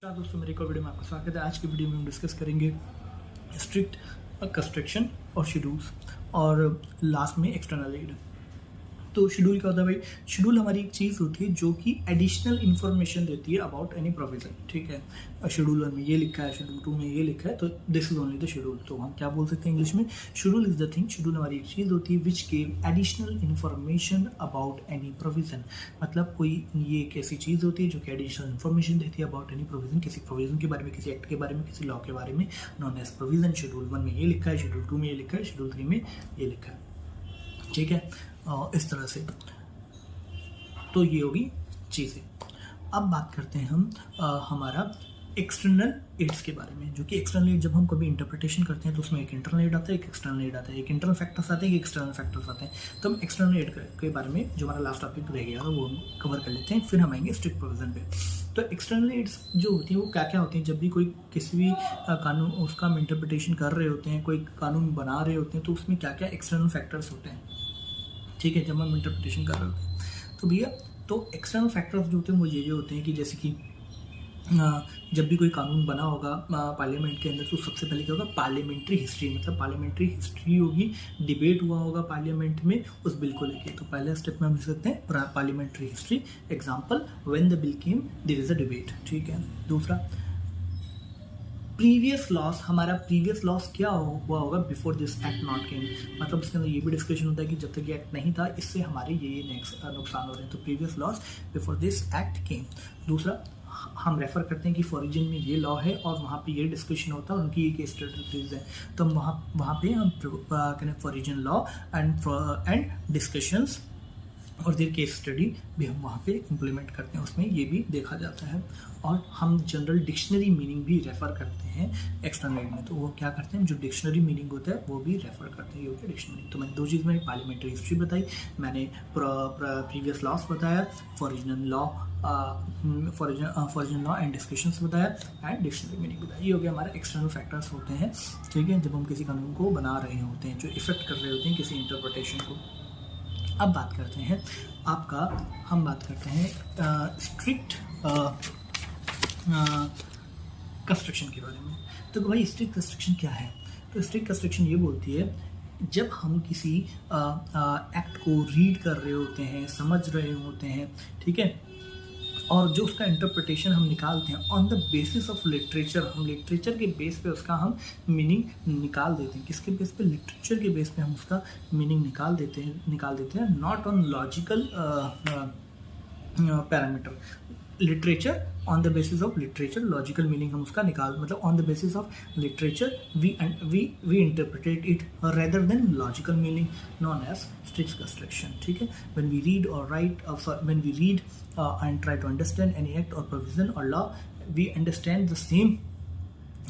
दोस्तों, मेरे एक और वीडियो में आपका स्वागत है। आज की वीडियो में हम डिस्कस करेंगे स्ट्रिक्ट कंस्ट्रक्शन और शेड्यूल्स और लास्ट में एक्सटर्नल एड। तो शेड्यूल क्या होता है भाई? शेड्यूल हमारी एक चीज़ होती है जो कि एडिशनल इन्फॉर्मेशन देती है अबाउट एनी प्रोविजन। ठीक है, शेड्यूल 1 में ये लिखा है, शेड्यूल 2 में ये लिखा है, तो this is only the schedule. तो हम क्या बोल सकते हैं इंग्लिश में? Schedule is the thing. Schedule हमारी एक चीज़ होती है which give additional information about any provision. मतलब कोई ये एक ऐसी चीज़ होती है जो कि एडिशनल इन्फॉर्मेशन देती है अबाउट एनी प्रोविजन, किसी प्रोविजन के बारे में, किसी एक्ट के बारे में, किसी लॉ के बारे में, नॉन एज प्रोविजन। शेड्यूल 1 में ये लिखा है, शेड्यूल 2 में ये लिखा है, शेड्यूल 3 में ये लिखा है। ठीक है, इस तरह से तो ये होगी चीज़ें। अब बात करते हैं हम हमारा एक्सटर्नल एड्स के बारे में, जो कि एक्सटर्नल एड जब हम कभी इंटरप्रिटेशन करते हैं तो उसमें एक इंटरनल एड आता है, एक एक्सटर्नल एड आता है, एक इंटरनल फैक्टर्स आते हैं, एक एक्सटर्नल फैक्टर्स आते हैं। तो हम एक्सटर्नल एड के बारे में, जो हमारा लास्ट टॉपिक रह गया था, वो हम कवर कर लेते हैं, फिर हम आएंगे स्ट्रिक्ट प्रोविजन पे। तो एक्सटर्नल एड्स जो होती हैं वो क्या क्या होती हैं? जब भी कोई किसी भी कानून उसका हम इंटरप्रिटेशन कर रहे होते हैं, कोई कानून बना रहे होते हैं, तो उसमें क्या क्या एक्सटर्नल फैक्टर्स होते हैं। ठीक है, जब हम इंटरप्रिटेशन कर रहे होते हैं तो भैया, तो एक्सटर्नल फैक्टर्स जो होते हैं वो ये होते हैं कि जैसे कि जब भी कोई कानून बना होगा पार्लियामेंट के अंदर, तो सबसे पहले क्या होगा? पार्लियामेंट्री हिस्ट्री, मतलब पार्लियामेंट्री हिस्ट्री होगी, डिबेट हुआ होगा पार्लियामेंट में उस बिल को लेके। तो पहले स्टेप में हम लिख सकते हैं parliamentary history. Example, when the bill came there is a debate. ठीक है। दूसरा, प्रीवियस लॉस। हमारा प्रीवियस लॉस क्या हुआ होगा before this act not came, मतलब उसके अंदर ये भी डिस्कशन होता है कि जब तक ये एक्ट नहीं था इससे हमारे ये नुकसान हो रहे हैं। तो previous loss before this act केम। दूसरा, हम रेफर करते हैं कि फॉरिजिन में ये लॉ है और वहाँ पे ये डिस्कशन होता है, उनकी ये केस स्टडीज है, तो हम वहाँ पे हम करें फॉरिजिन लॉ एंड डिस्कशंस और देर केस स्टडी भी हम वहाँ पे इम्प्लीमेंट करते हैं, उसमें ये भी देखा जाता है। और हम जनरल डिक्शनरी मीनिंग भी रेफ़र करते हैं एक्सटर्नल एड में। तो वो क्या करते हैं, जो डिक्शनरी मीनिंग होता है वो भी रेफ़र करते हैं, ये होता है डिक्शनरी। तो मैंने दो चीज़, मैंने पार्लियामेंट्री हिस्ट्री बताई, मैंने प्रीवियस लॉस बताया, फॉरिजिनल लॉ एंड डिस्कशंस बताया, एंड डिक्शनरी मीनिंग बताया। ये हो गया हमारा एक्सटर्नल फैक्टर्स होते हैं। ठीक है, जब हम किसी कानून को बना रहे होते हैं, जो इफेक्ट कर रहे होते हैं किसी इंटरप्रिटेशन को। अब बात करते हैं हम बात करते हैं स्ट्रिक्ट कंस्ट्रक्शन के बारे में। तो भाई स्ट्रिक्ट कंस्ट्रक्शन क्या है? तो स्ट्रिक्ट कंस्ट्रक्शन ये बोलती है, जब हम किसी एक्ट को रीड कर रहे होते हैं, समझ रहे होते हैं, ठीक है, और जो उसका इंटरप्रिटेशन हम निकालते हैं on the basis of literature, हम लिटरेचर के बेस पे उसका हम मीनिंग निकाल देते हैं। किसके बेस पे? लिटरेचर के बेस पे हम उसका मीनिंग निकाल देते हैं, not on logical parameter. Literature, on the basis of literature, logical meaning हम उसका मतलब on the basis of literature we interpreted it rather than logical meaning, known as strict construction. ठीक है, व्हेन वी रीड और write, when we read and try to understand any act or provision or law, we understand the same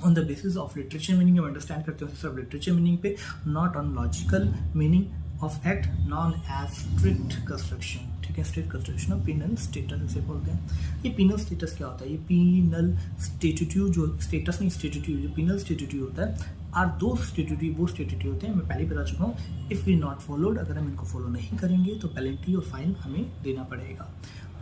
on the basis of literature meaning। हम understand करते हैं सिर्फ literature meaning पे, not on logical meaning of act, known as strict construction। ठीक है, strict construction of penal statutes इसे बोलते हैं। ये पीनल स्टेटस क्या होता है? ये पीनल स्टेट्यूट, जो स्टेटस नहीं स्टेट्यूट, जो पीनल स्टेट्यूट होता है, आर दो स्टेट्यूट, वो स्टेट्यूट होते हैं, मैं पहले बता चुका हूँ। इफ़ वी नॉट फॉलोड, अगर हम इनको फॉलो नहीं करेंगे तो पेनल्टी और फाइन हमें देना पड़ेगा।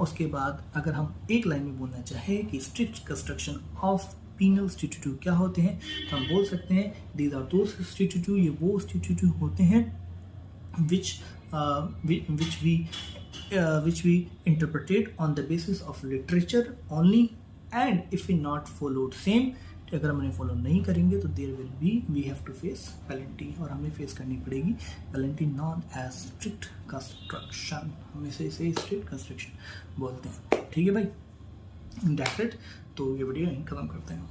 उसके बाद अगर हम एक लाइन में बोलना चाहें कि strict construction of penal statute क्या होते हैं, तो हम बोल सकते हैं दीज आर दोज स्टेट्यूट, ये वो स्टेट्यूट होते हैं which we interpreted on the basis of literature only, and if we not followed same, अगर हम इन्हें फॉलो नहीं करेंगे तो there will be, we have to face penalty, और हमें फेस करनी पड़ेगी penalty, known as strict construction. हम इसे स्ट्रिक्ट कंस्ट्रक्शन बोलते हैं। ठीक है भाई, दैट्स इट। तो ये वीडियो यहीं खत्म करते हैं।